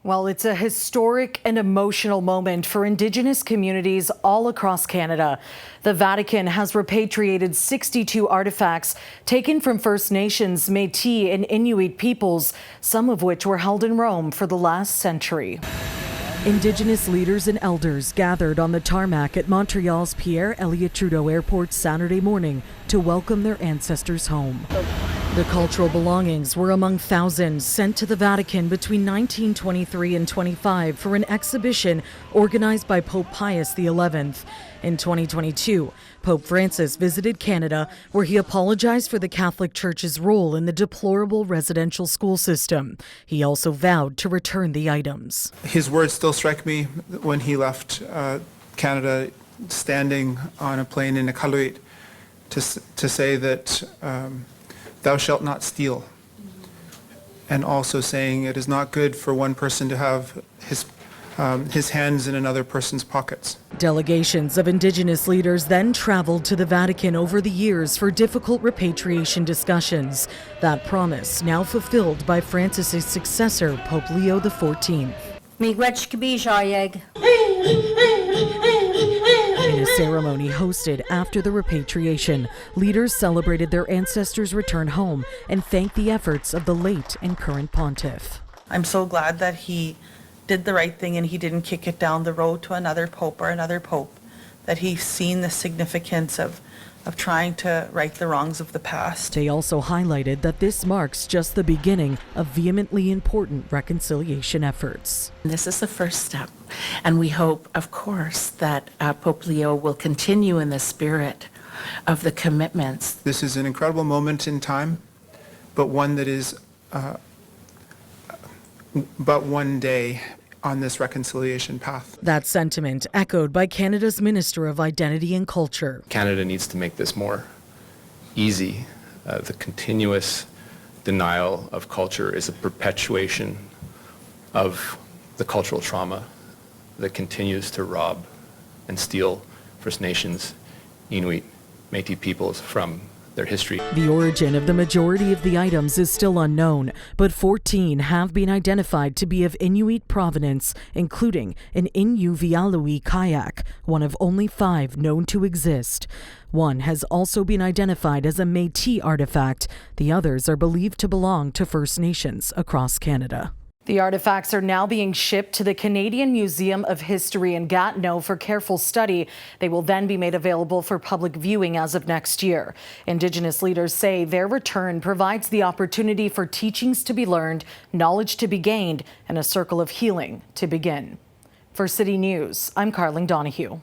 Well, it's a historic and emotional moment for Indigenous communities all across Canada. The Vatican has repatriated 62 artifacts taken from First Nations, Metis and Inuit peoples, some of which were held in Rome for the last century. Indigenous leaders and elders gathered on the tarmac at Montreal's Pierre Elliott Trudeau Airport Saturday morning to welcome their ancestors home. The cultural belongings were among thousands sent to the Vatican between 1923 and 25 for an exhibition organized by Pope Pius XI. In 2022, Pope Francis visited Canada, where he apologized for the Catholic Church's role in the deplorable residential school system. He also vowed to return the items. His words still strike me when he left Canada, standing on a plane in Iqaluit to say that thou shalt not steal, and also saying it is not good for one person to have his hands in another person's pockets. Delegations of Indigenous leaders then traveled to the Vatican over the years for difficult repatriation discussions. That promise now fulfilled by Francis's successor, Pope Leo XIV. In a ceremony hosted after the repatriation, leaders celebrated their ancestors' return home and thanked the efforts of the late and current pontiff. I'm so glad that he did the right thing and he didn't kick it down the road to another pope or another pope, that he's seen the significance of trying to right the wrongs of the past. They also highlighted that this marks just the beginning of vehemently important reconciliation efforts. This is the first step, and we hope, of course, that Pope Leo will continue in the spirit of the commitments. This is an incredible moment in time, but one that is but one day on this reconciliation path. That sentiment echoed by Canada's Minister of Identity and Culture. Canada needs to make this more easy. The continuous denial of culture is a perpetuation of the cultural trauma that continues to rob and steal First Nations, Inuit, Metis peoples from their history. The origin of the majority of the items is still unknown, but 14 have been identified to be of Inuit provenance, including an Inuvialuit kayak, one of only 5 known to exist. One has also been identified as a Métis artifact. The others are believed to belong to First Nations across Canada. The artifacts are now being shipped to the Canadian Museum of History in Gatineau for careful study. They will then be made available for public viewing as of next year. Indigenous leaders say their return provides the opportunity for teachings to be learned, knowledge to be gained, and a circle of healing to begin. For City News, I'm Karling Donoghue.